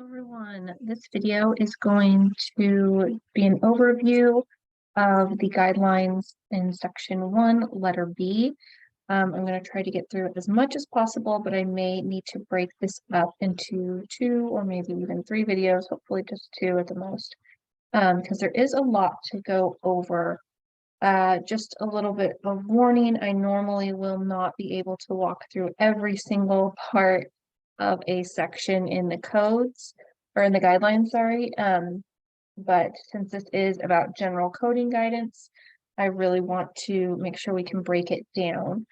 Everyone, this video is going to be an overview of the guidelines in section 1, letter B. I'm going to try to get through it as much as possible, but I may need to break this up into 2 or maybe even 3 videos, hopefully just 2 at the most, because there is a lot to go over. Just a little bit of warning, I normally will not be able to walk through every single part of a section in the codes or in the guidelines, sorry. But since this is about general coding guidance, I really want to make sure we can break it down.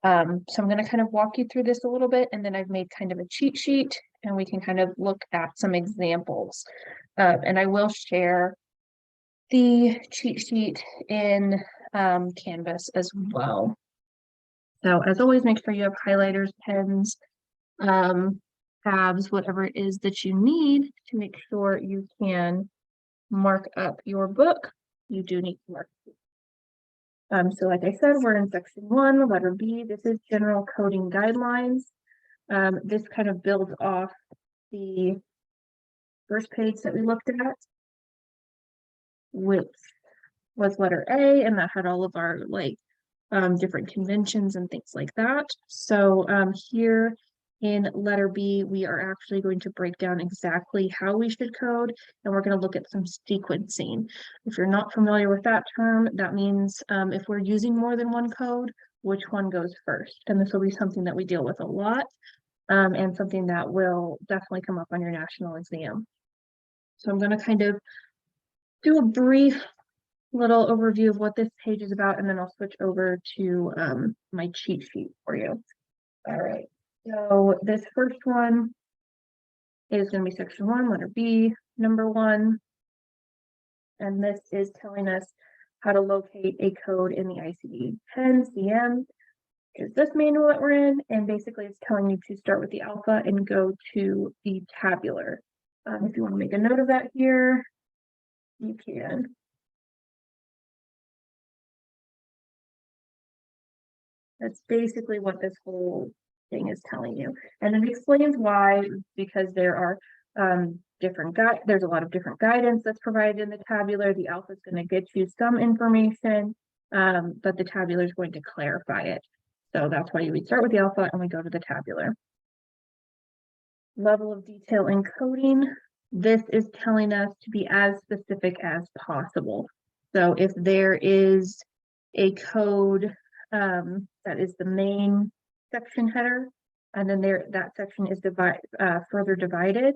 So I'm going to kind of walk you through this a little bit, and then I've made kind of a cheat sheet and we can kind of look at some examples. And I will share the cheat sheet in Canvas as well. So as always, make sure you have highlighters, pens, tabs, whatever it is that you need to make sure you can mark up your book. You do need to mark. So like I said, we're in section 1, letter B. This is general coding guidelines. This kind of builds off the first page that we looked at, which was letter A, and that had all of our different conventions and things like that. So here in letter B, we are actually going to break down exactly how we should code, and we're going to look at some sequencing. If you're not familiar with that term, that means if we're using more than one code, which one goes first? And this will be something that we deal with a lot, and something that will definitely come up on your national exam. So I'm going to kind of do a brief little overview of what this page is about, and then I'll switch over to my cheat sheet for you. All right, so this first one is going to be section 1, letter B, number 1, and this is telling us how to locate a code in the ICD-10-CM, which is this manual that we're in, and basically it's telling you to start with the alpha and go to the tabular. If you want to make a note of that here, you can. That's basically what this whole thing is telling you. And it explains why, because there are there's a lot of different guidance that's provided in the tabular. The alpha is going to get you some information, but the tabular is going to clarify it. So that's why you would start with the alpha and we go to the tabular. Level of detail in coding. This is telling us to be as specific as possible. So if there is a code that is the main section header, and then that section is further divided,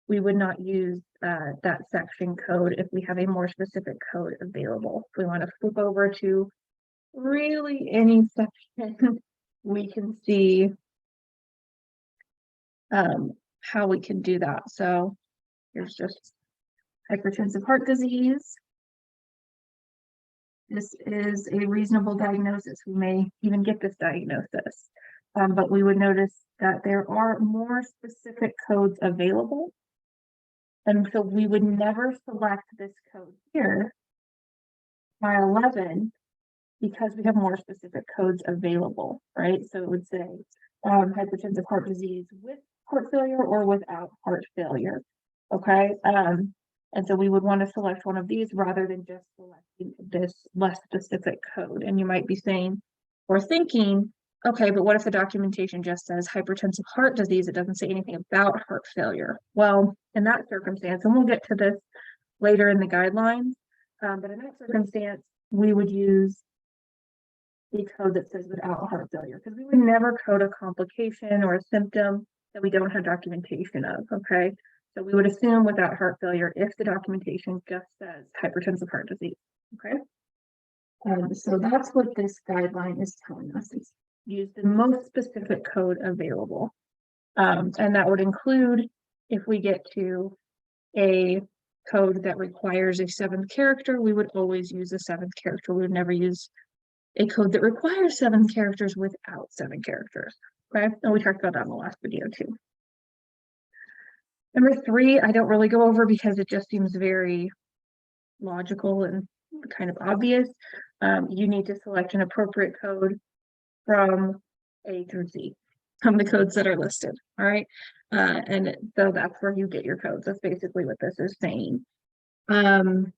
we would not use that section code if we have a more specific code available. If we want to flip over to really any section, we can see how we can do that. So here's just hypertensive heart disease. This is a reasonable diagnosis. We may even get this diagnosis, but we would notice that there are more specific codes available. And so we would never select this code here, I.B.1-I.B.11, because we have more specific codes available, right? So it would say hypertensive heart disease with heart failure or without heart failure, okay? And so we would want to select one of these rather than just selecting this less specific code. And you might be saying or thinking, okay, but what if the documentation just says hypertensive heart disease? It doesn't say anything about heart failure. Well, in that circumstance, and we'll get to this later in the guidelines, but in that circumstance, we would use the code that says without heart failure, because we would never code a complication or a symptom that we don't have documentation of, okay? So we would assume without heart failure if the documentation just says hypertensive heart disease, okay? So that's what this guideline is telling us. It's use the most specific code available. And that would include if we get to a code that requires a 7th character, we would always use a 7th character. We would never use a code that requires 7 characters without 7 characters, okay? And we talked about that in the last video too. Number 3, I don't really go over because it just seems very logical and kind of obvious. You need to select an appropriate code from A through Z, from the codes that are listed, all right? And so that's where you get your codes. That's basically what this is saying. So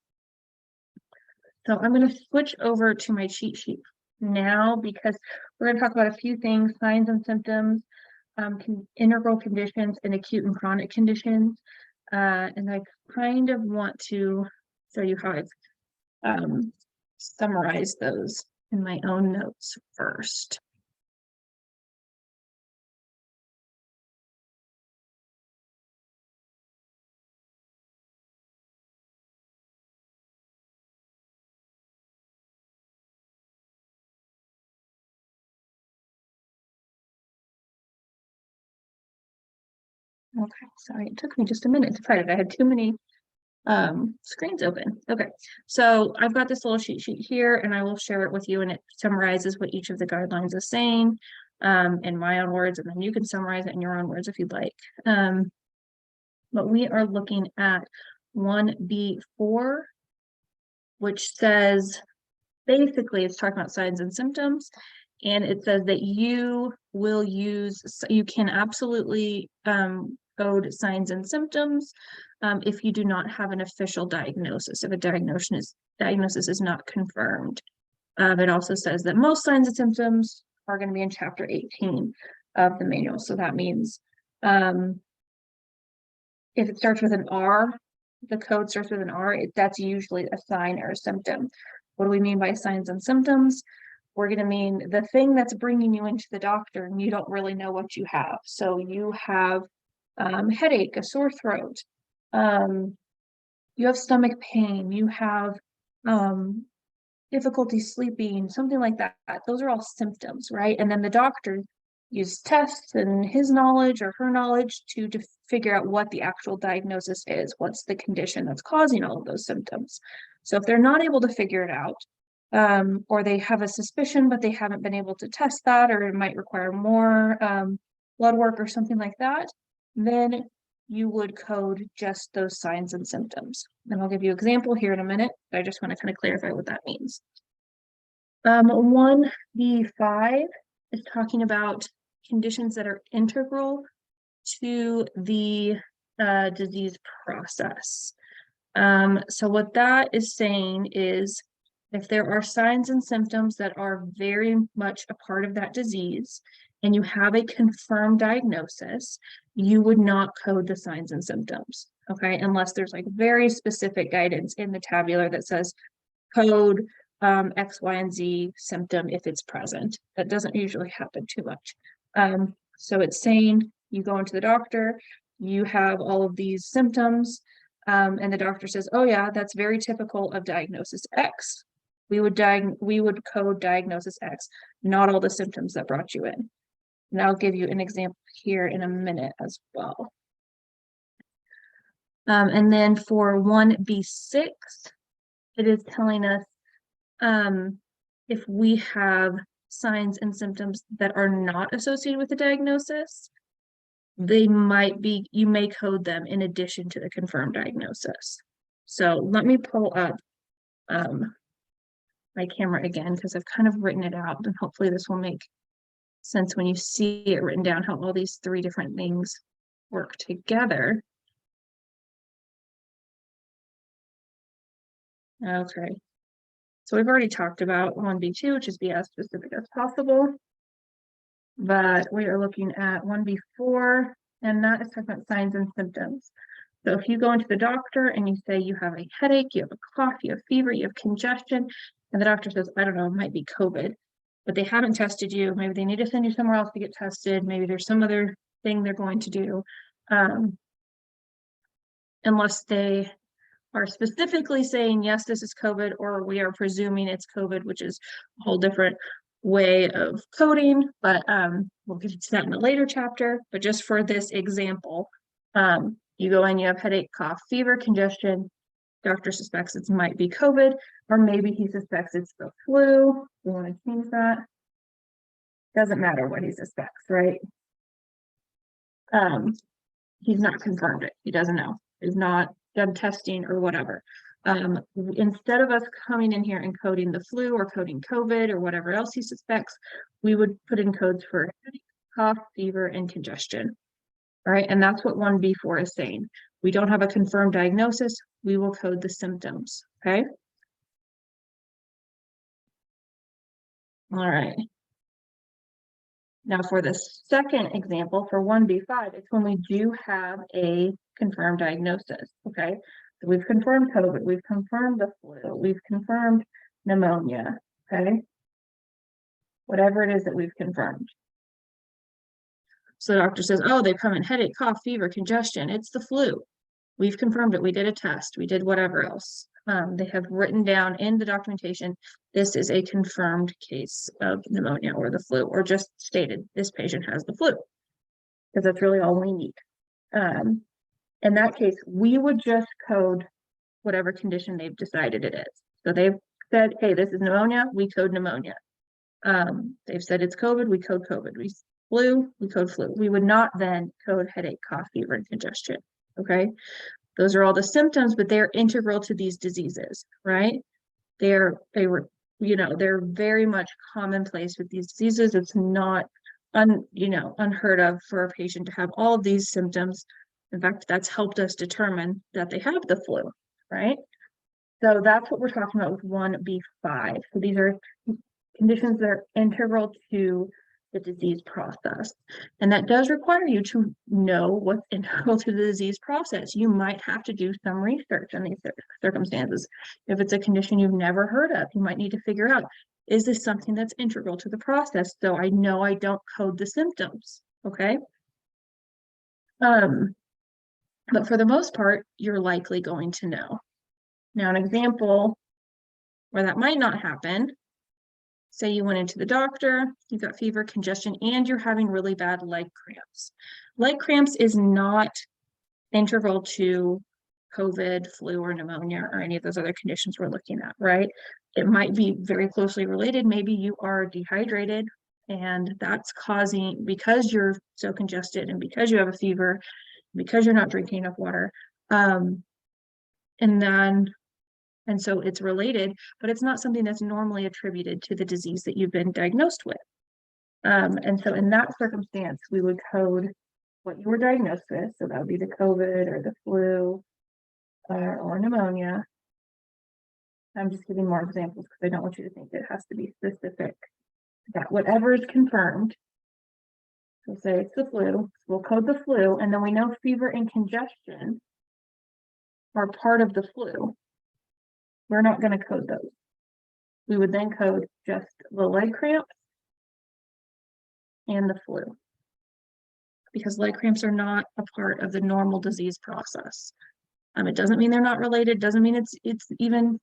I'm going to switch over to my cheat sheet now because we're going to talk about a few things: signs and symptoms, integral conditions, and acute and chronic conditions. And I kind of want to show you how I've summarized those in my own notes first. Okay, sorry, it took me just a minute to find it. I had too many screens open. Okay, so I've got this little cheat sheet here and I will share it with you, and it summarizes what each of the guidelines is saying in my own words, and then you can summarize it in your own words if you'd like. But we are looking at 1B4, which says basically it's talking about signs and symptoms, and it says that you can absolutely code signs and symptoms if you do not have an official diagnosis, if a diagnosis is not confirmed. It also says that most signs and symptoms are going to be in chapter 18 of the manual. So that means if it starts with an R, the code starts with an R, that's usually a sign or a symptom. What do we mean by signs and symptoms? We're going to mean the thing that's bringing you into the doctor and you don't really know what you have. So you have headache, a sore throat, you have stomach pain, you have difficulty sleeping, something like that. Those are all symptoms, right? And then the doctor uses tests and his knowledge or her knowledge to figure out what the actual diagnosis is, what's the condition that's causing all of those symptoms. So if they're not able to figure it out, or they have a suspicion, but they haven't been able to test that, or it might require more blood work or something like that, then you would code just those signs and symptoms. And I'll give you an example here in a minute, but I just want to kind of clarify what that means. 1B5 is talking about conditions that are integral to the disease process. So what that is saying is if there are signs and symptoms that are very much a part of that disease and you have a confirmed diagnosis, you would not code the signs and symptoms, okay? Unless there's like very specific guidance in the tabular that says code X, Y, and Z symptom if it's present. That doesn't usually happen too much. So it's saying you go into the doctor, you have all of these symptoms, and the doctor says, oh yeah, that's very typical of diagnosis X. We would code diagnosis X, not all the symptoms that brought you in. And I'll give you an example here in a minute as well. And then for 1B6, it is telling us if we have signs and symptoms that are not associated with the diagnosis, you may code them in addition to the confirmed diagnosis. So let me pull up my camera again, because I've kind of written it out, and hopefully this will make sense when you see it written down, how all these three different things work together. Okay. So we've already talked about 1B2, which is be as specific as possible. But we are looking at 1B4, and that is talking about signs and symptoms. So if you go into the doctor and you say you have a headache, you have a cough, you have fever, you have congestion, and the doctor says, I don't know, it might be COVID, but they haven't tested you. Maybe they need to send you somewhere else to get tested. Maybe there's some other thing they're going to do. Unless they are specifically saying, yes, this is COVID, or we are presuming it's COVID, which is a whole different way of coding, but we'll get to that in a later chapter. But just for this example, you go in, you have headache, cough, fever, congestion, doctor suspects it might be COVID, or maybe he suspects it's the flu. We want to change that. Doesn't matter what he suspects, right? He's not confirmed it. He doesn't know. He's not done testing or whatever. Instead of us coming in here and coding the flu or coding COVID or whatever else he suspects, we would put in codes for headache, cough, fever, and congestion. All right, and that's what 1B4 is saying. We don't have a confirmed diagnosis, we will code the symptoms, okay? All right. Now for the second example, for 1B5, it's when we do have a confirmed diagnosis, okay? So we've confirmed COVID, we've confirmed the flu, we've confirmed pneumonia, okay? Whatever it is that we've confirmed. So the doctor says, oh, they come in headache, cough, fever, congestion, it's the flu. We've confirmed it, we did a test, we did whatever else. They have written down in the documentation, this is a confirmed case of pneumonia or the flu, or just stated this patient has the flu, because that's really all we need. In that case, we would just code whatever condition they've decided it is. So they've said, hey, this is pneumonia, we code pneumonia. They've said it's COVID, we code COVID. We code flu. We would not then code headache, cough, fever, and congestion. Okay. Those are all the symptoms, but they're integral to these diseases, right? They're very much commonplace with these diseases. It's not unheard of for a patient to have all of these symptoms. In fact, that's helped us determine that they have the flu, right? So that's what we're talking about with 1B5. So these are conditions that are integral to the disease process. And that does require you to know what's integral to the disease process. You might have to do some research on these circumstances. If it's a condition you've never heard of, you might need to figure out, is this something that's integral to the process? So I know I don't code the symptoms, okay? But for the most part, you're likely going to know. Now, an example where that might not happen, say you went into the doctor, you've got fever, congestion, and you're having really bad leg cramps. Leg cramps is not integral to COVID, flu, or pneumonia, or any of those other conditions we're looking at, right? It might be very closely related. Maybe you are dehydrated, and that's causing, because you're so congested and because you have a fever, because you're not drinking enough water, and so it's related, but it's not something that's normally attributed to the disease that you've been diagnosed with. And so in that circumstance, we would code what you were diagnosed with. So that would be the COVID or the flu or pneumonia. I'm just giving more examples because I don't want you to think it has to be specific. That whatever is confirmed, so say it's the flu, we'll code the flu, and then we know fever and congestion are part of the flu. We're not going to code those. We would then code just the leg cramps and the flu, because leg cramps are not a part of the normal disease process. It doesn't mean they're not related. Doesn't mean it's even,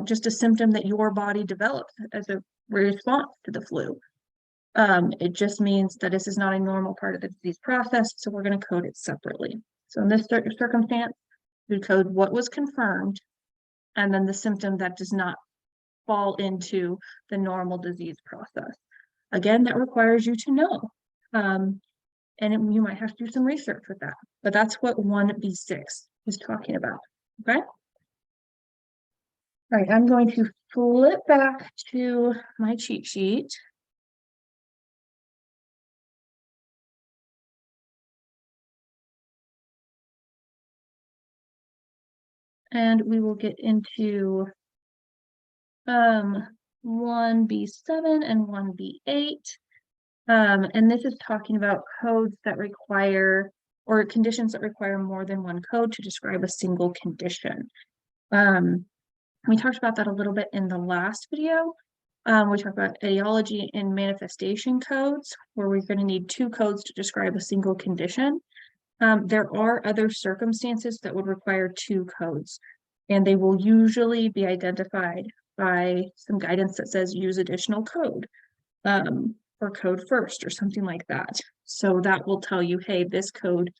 just a symptom that your body develops as a response to the flu. It just means that this is not a normal part of the disease process, so we're going to code it separately. So in this circumstance, we code what was confirmed, and then the symptom that does not fall into the normal disease process. Again, that requires you to know. You might have to do some research with that, but that's what 1B6 is talking about, okay? All right, I'm going to flip back to my cheat sheet. And we will get into 1B7 and 1B8. And this is talking about codes that require, or conditions that require more than one code to describe a single condition. We talked about that a little bit in the last video. We talked about etiology and manifestation codes, where we're going to need 2 codes to describe a single condition. There are other circumstances that would require 2 codes, and they will usually be identified by some guidance that says use additional code, or code first, or something like that. So that will tell you, hey, this code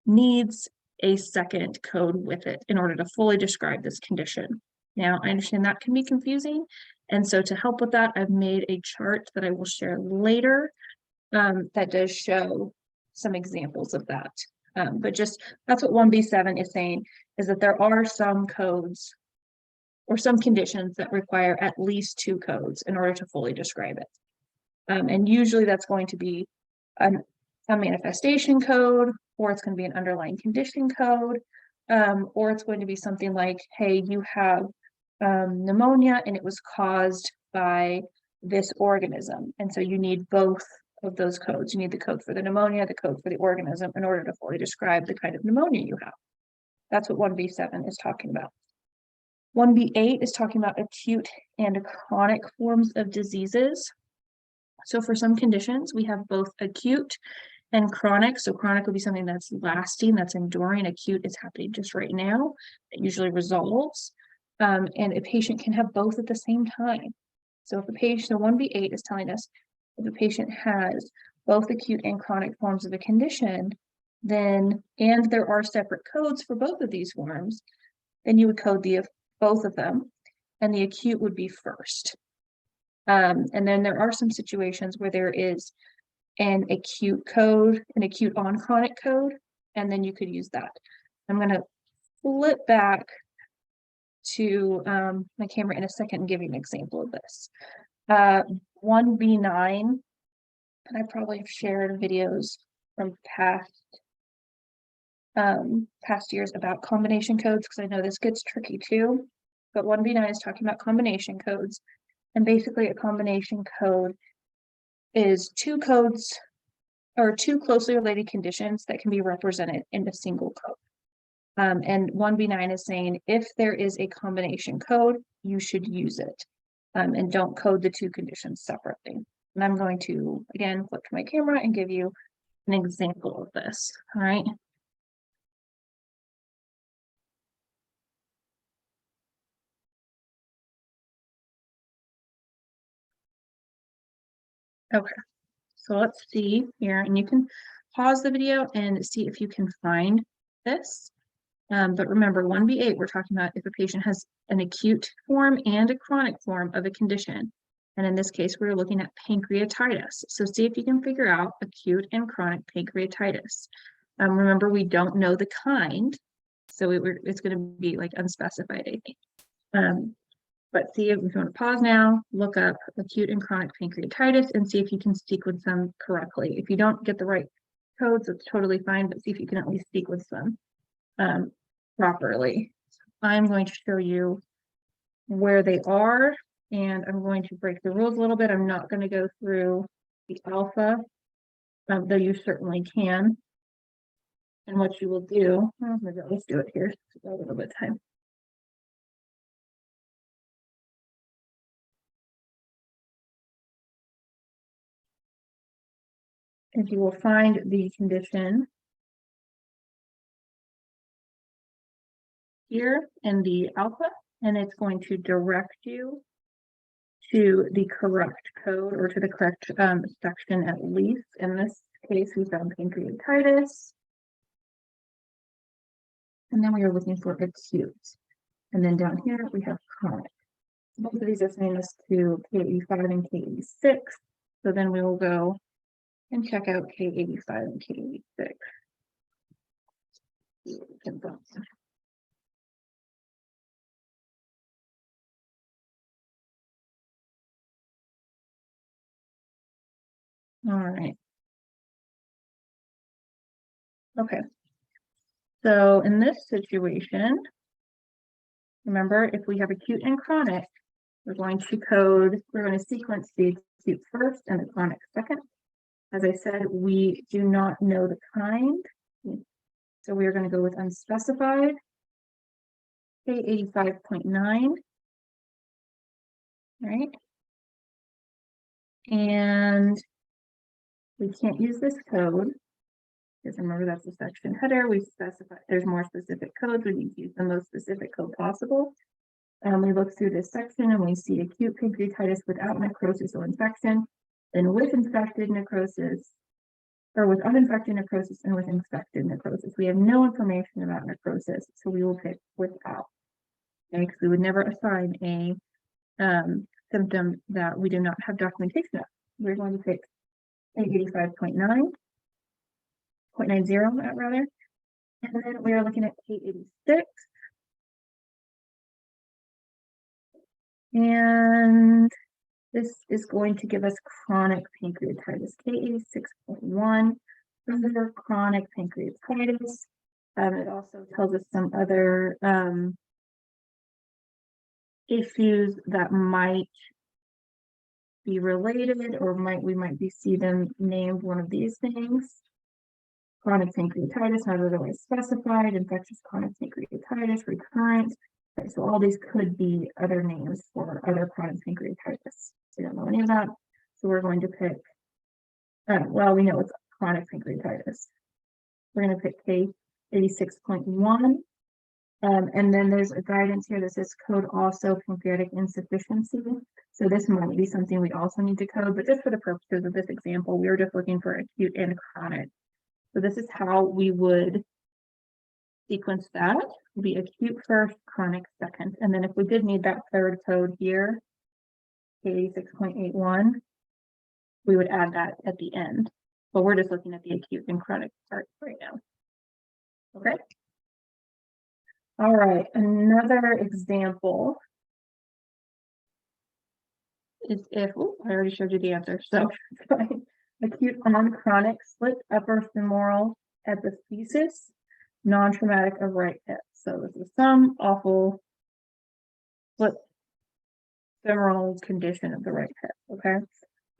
needs a second code with it in order to fully describe this condition. Now, I understand that can be confusing, and so to help with that, I've made a chart that I will share later that does show some examples of that. But just that's what 1B7 is saying, is that there are some codes or some conditions that require at least 2 codes in order to fully describe it. And usually that's going to be a a manifestation code, or it's going to be an underlying condition code, or it's going to be something like, hey, you have pneumonia and it was caused by this organism. And so you need both of those codes. You need the code for the pneumonia, the code for the organism in order to fully describe the kind of pneumonia you have. That's what 1B7 is talking about. 1B8 is talking about acute and chronic forms of diseases. So for some conditions, we have both acute and chronic. So chronic would be something that's lasting, that's enduring. Acute is happening just right now. It usually resolves. And a patient can have both at the same time. So if a patient, so 1B8 is telling us if a patient has both acute and chronic forms of a condition, then, and there are separate codes for both of these forms, then you would code both of them, and the acute would be first. And then there are some situations where there is an acute code, an acute on chronic code, and then you could use that. I'm going to flip back to my camera in a second and give you an example of this. 1B9, and I probably have shared videos from past years about combination codes, because I know this gets tricky too. But 1B9 is talking about combination codes, and basically a combination code is two codes or two closely related conditions that can be represented in a single code. And 1B9 is saying if there is a combination code, you should use it, and don't code the two conditions separately. And I'm going to, again, flip to my camera and give you an example of this. All right. Okay, so let's see here, and you can pause the video and see if you can find this. But remember, 1B8, we're talking about if a patient has an acute form and a chronic form of a condition. And in this case, we're looking at pancreatitis. So see if you can figure out acute and chronic pancreatitis. Remember, we don't know the kind, so it's going to be like unspecified, I think. But see if you want to pause now, look up acute and chronic pancreatitis and see if you can sequence them correctly. If you don't get the right codes, it's totally fine, but see if you can at least sequence them properly. I'm going to show you where they are, and I'm going to break the rules a little bit. I'm not going to go through the alpha, though you certainly can. And what you will do, maybe I'll just do it here, a little bit of time. If you will find the condition here in the alpha, and it's going to direct you to the correct code or to the correct section at least. In this case, we found pancreatitis. And then we are looking for acute. And then down here we have chronic. Both of these are sending us to K85 and K86. So then we will go and check out K85 and K86. All right. Okay. So in this situation, remember, if we have acute and chronic, we're going to sequence the acute first and the chronic second. As I said, we do not know the kind. So we are going to go with unspecified, K85.9. Right? And we can't use this code because remember that's the section header. We specify there's more specific codes. We need to use the most specific code possible. And we look through this section and we see acute pancreatitis without necrosis or infection, then with infected necrosis, or with uninfected necrosis and with infected necrosis. We have no information about necrosis, so we will pick without. Okay, because we would never assign a symptom that we do not have documentation of. We're going to pick 85.9, 0.90 rather, and then we are looking at K86. And this is going to give us chronic pancreatitis, K86.1. Other chronic pancreatitis. It also tells us some other issues that might be related, or we might see them named one of these things. Chronic pancreatitis, not otherwise specified, infectious chronic pancreatitis, recurrent. Okay, so all these could be other names for other chronic pancreatitis. We don't know any of that, so we're going to pick, well, we know it's chronic pancreatitis. We're going to pick K86.1. And then there's a guidance here that says code also pancreatic insufficiency. So this might be something we also need to code, but just for the purposes of this example, we were just looking for acute and chronic. So this is how we would sequence that. It'll be acute first, chronic second. And then if we did need that third code here, K86.81, we would add that at the end. But we're just looking at the acute and chronic part right now. Okay. All right, another example is if, I already showed you the answer, so acute on chronic slit upper femoral epiphysis, non-traumatic of right hip. So this is some awful split femoral condition of the right hip, okay?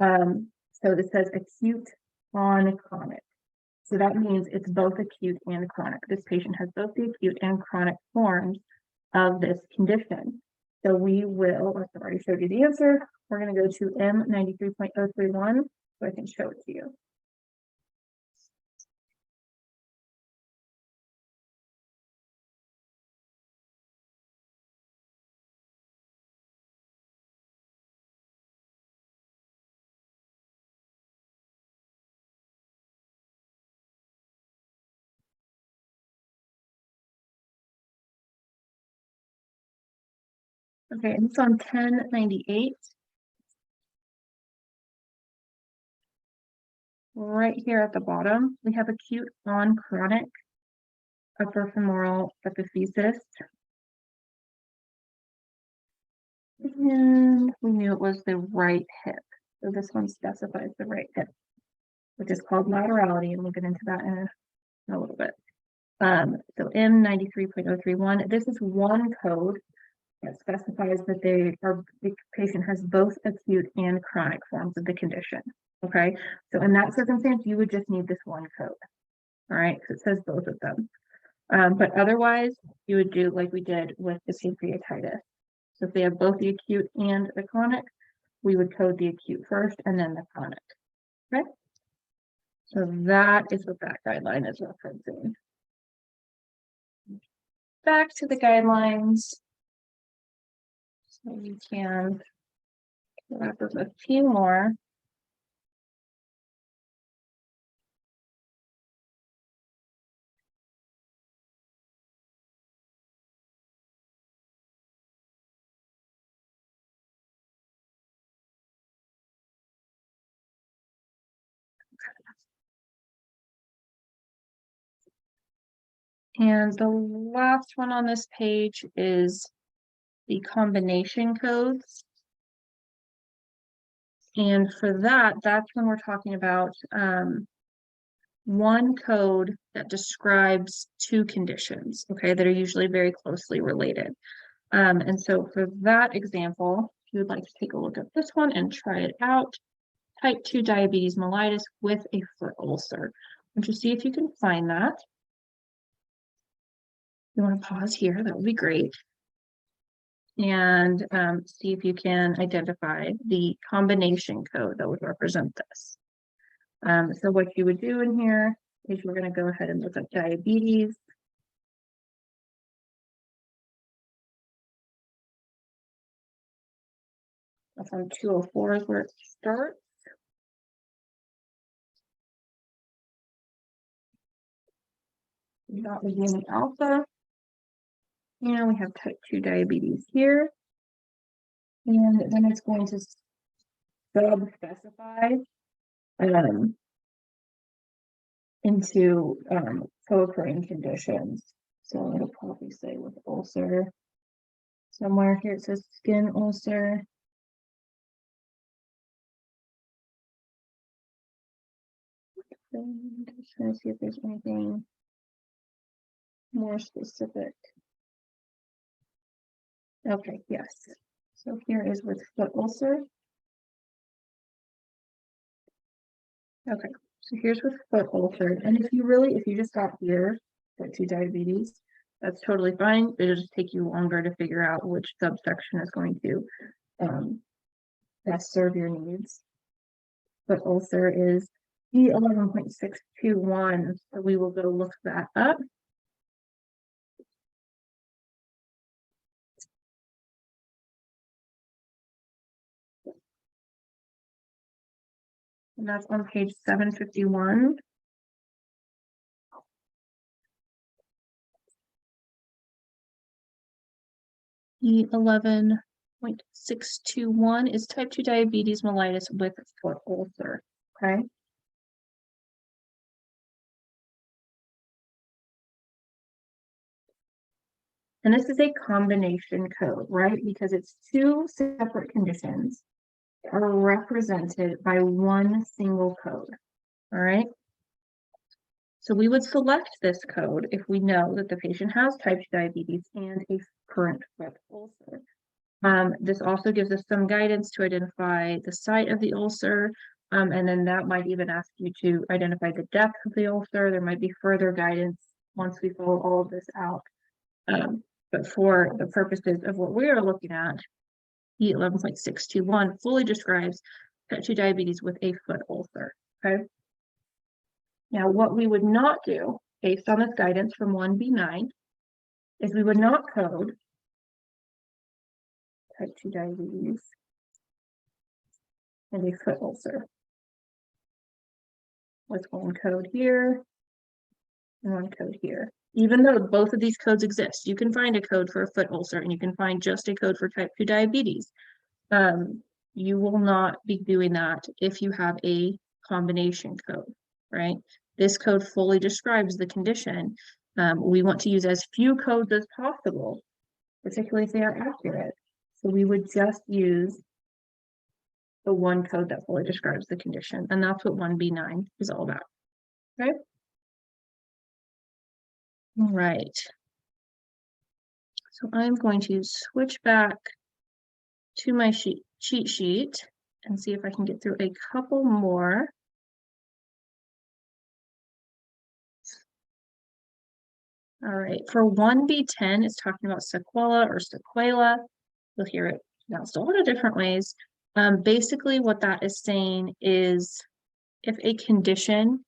So it says acute on chronic. So that means it's both acute and chronic. This patient has both the acute and chronic forms of this condition. So we will, I've already showed you the answer. We're going to go to M93.031 so I can show it to you. Okay, and it's on 1098. Right here at the bottom, we have acute on chronic upper femoral epiphysis. And we knew it was the right hip. So this one specifies the right hip, which is called laterality, and we'll get into that in a little bit. So M93.031, this is one code that specifies that the patient has both acute and chronic forms of the condition. Okay, so in that circumstance, you would just need this one code. All right, because it says both of them. But otherwise, you would do like we did with the pancreatitis. So if they have both the acute and the chronic, we would code the acute first and then the chronic. Okay, so that is what that guideline is referencing. Back to the guidelines. So we can wrap up a few more. And the last one on this page is the combination codes. And for that, that's when we're talking about one code that describes two conditions, okay, that are usually very closely related. And so for that example, if you would like to take a look at this one and try it out, type 2 diabetes mellitus with a foot ulcer. Why don't you see if you can find that? You want to pause here, that would be great. And see if you can identify the combination code that would represent this. So what you would do in here is we're going to go ahead and look up diabetes. That's on 204 is where it starts. Not beginning alpha. And we have type 2 diabetes here. And then it's going to sub-specify into co-occurring conditions. So it'll probably say with ulcer. Somewhere here it says skin ulcer. I'm just trying to see if there's anything more specific. Okay, yes. So here is with foot ulcer. Okay, so here's with foot ulcer. And if you just got here, type 2 diabetes, that's totally fine. It'll just take you longer to figure out which subsection is going to best serve your needs. Foot ulcer is I.B.1-I.B.11, so we will go look that up. And that's on page 751. I.B.11.621 is type 2 diabetes mellitus with foot ulcer. Okay. And this is a combination code, right? Because it's two separate conditions that are represented by one single code. All right. So we would select this code if we know that the patient has type 2 diabetes and a current foot ulcer. This also gives us some guidance to identify the site of the ulcer, and then that might even ask you to identify the depth of the ulcer. There might be further guidance once we fill all of this out. But for the purposes of what we are looking at, I.B.11.621 fully describes type 2 diabetes with a foot ulcer. Okay. Now, what we would not do, based on this guidance from 1B9, is we would not code type 2 diabetes and a foot ulcer with one code here and one code here. Even though both of these codes exist, you can find a code for a foot ulcer and you can find just a code for type 2 diabetes. You will not be doing that if you have a combination code, right? This code fully describes the condition. We want to use as few codes as possible, particularly if they are accurate. So we would just use the one code that fully describes the condition, and that's what 1B9 is all about. Okay. All right. So I'm going to switch back to my cheat sheet and see if I can get through a couple more. All right, for 1B10, it's talking about sequela or sequela. You'll hear it pronounced a lot of different ways. Basically, what that is saying is if a condition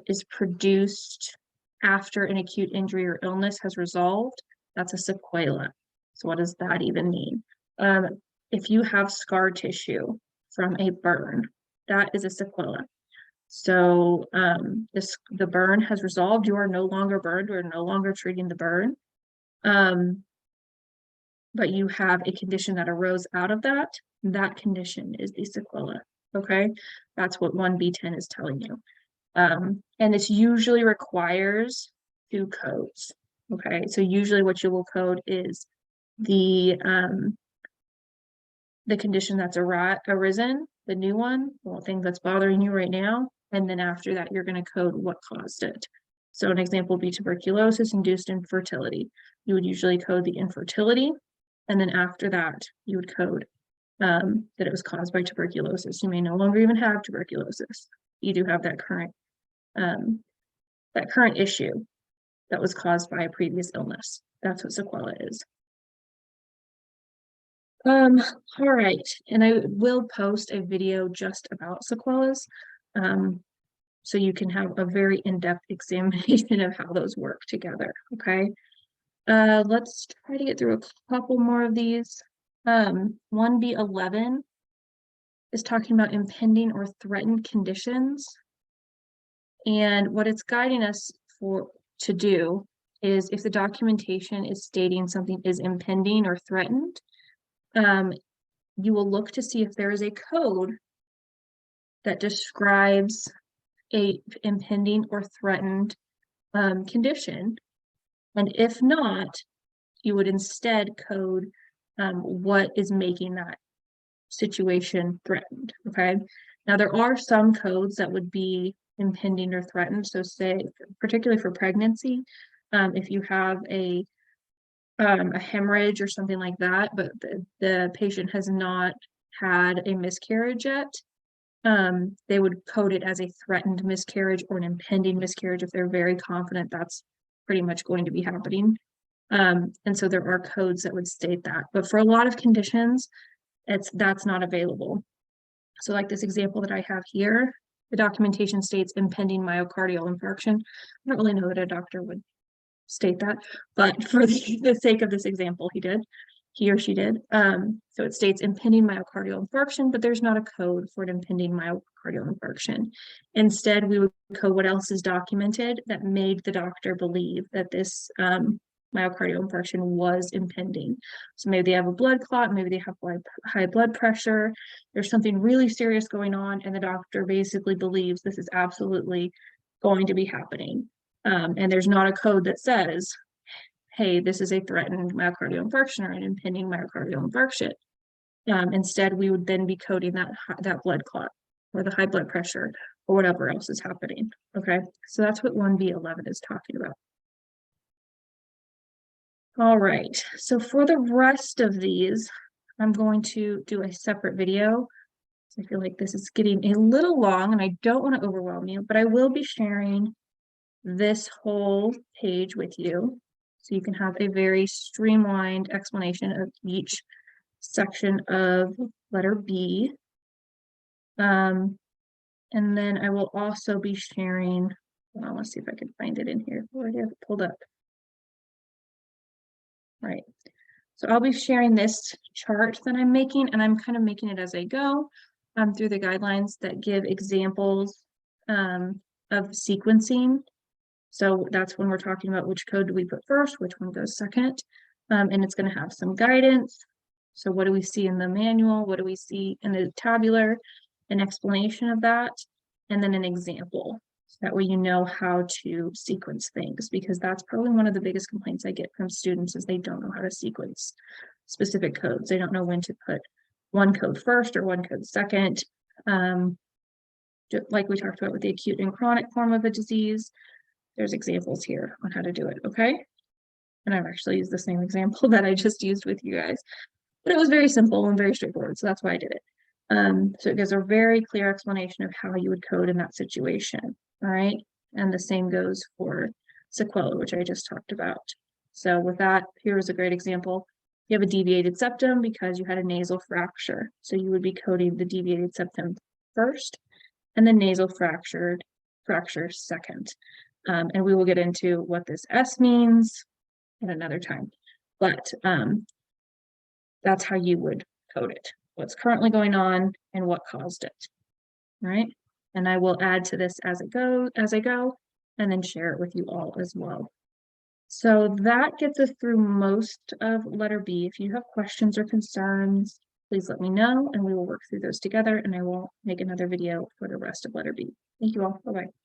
is produced after an acute injury or illness has resolved, that's a sequela. So what does that even mean? If you have scar tissue from a burn, that is a sequela. So the burn has resolved, you are no longer burned, we're no longer treating the burn. But you have a condition that arose out of that, that condition is the sequela. Okay, that's what 1B10 is telling you. And this usually requires 2 codes. Okay, so usually what you will code is the condition that's arisen, the new one, the thing that's bothering you right now, and then after that, you're going to code what caused it. So an example would be tuberculosis-induced infertility. You would usually code the infertility, and then after that, you would code that it was caused by tuberculosis. You may no longer even have tuberculosis. You do have that current issue that was caused by a previous illness. That's what sequela is. All right, and I will post a video just about sequelas, so you can have a very in-depth examination of how those work together. Okay, let's try to get through a couple more of these. 1B11 is talking about impending or threatened conditions, and what it's guiding us to do is if the documentation is stating something is impending or threatened, you will look to see if there is a code that describes a impending or threatened condition. And if not, you would instead code what is making that situation threatened. Okay. Now there are some codes that would be impending or threatened. So say, particularly for pregnancy, if you have a hemorrhage or something like that, but the patient has not had a miscarriage yet, they would code it as a threatened miscarriage or an impending miscarriage if they're very confident that's pretty much going to be happening. And so there are codes that would state that, but for a lot of conditions, that's not available. So like this example that I have here, the documentation states impending myocardial infarction. I don't really know that a doctor would state that, but for the sake of this example, he or she did. So it states impending myocardial infarction, but there's not a code for an impending myocardial infarction. Instead, we would code what else is documented that made the doctor believe that this myocardial infarction was impending. So maybe they have a blood clot, maybe they have high blood pressure, there's something really serious going on, and the doctor basically believes this is absolutely going to be happening. And there's not a code that says, hey, this is a threatened myocardial infarction or an impending myocardial infarction. Instead, we would then be coding that blood clot or the high blood pressure or whatever else is happening. Okay, so that's what 1B11 is talking about. All right, so for the rest of these, I'm going to do a separate video. So I feel like this is getting a little long and I don't want to overwhelm you, but I will be sharing this whole page with you so you can have a very streamlined explanation of each section of letter B. And then I will also be sharing, well, let's see if I can find it in here. Where do I have it pulled up? Right. So I'll be sharing this chart that I'm making, and I'm kind of making it as I go through the guidelines that give examples of sequencing. So that's when we're talking about which code do we put first, which one goes second, and it's going to have some guidance. So what do we see in the manual? What do we see in the tabular? An explanation of that, and then an example. So that way you know how to sequence things, because that's probably one of the biggest complaints I get from students is they don't know how to sequence specific codes. They don't know when to put one code first or one code second. Like we talked about with the acute and chronic form of a disease, there's examples here on how to do it, okay? And I've actually used the same example that I just used with you guys, but it was very simple and very straightforward, so that's why I did it. So it gives a very clear explanation of how you would code in that situation, all right? And the same goes for Sequela, which I just talked about. So with that, here's a great example. You have a deviated septum because you had a nasal fracture. So you would be coding the deviated septum first, and the nasal fracture second. And we will get into what this S means at another time. But that's how you would code it. What's currently going on and what caused it. All right. And I will add to this as I go, and then share it with you all as well. So that gets us through most of letter B. If you have questions or concerns, please let me know and we will work through those together, and I will make another video for the rest of letter B. Thank you all. Bye-bye.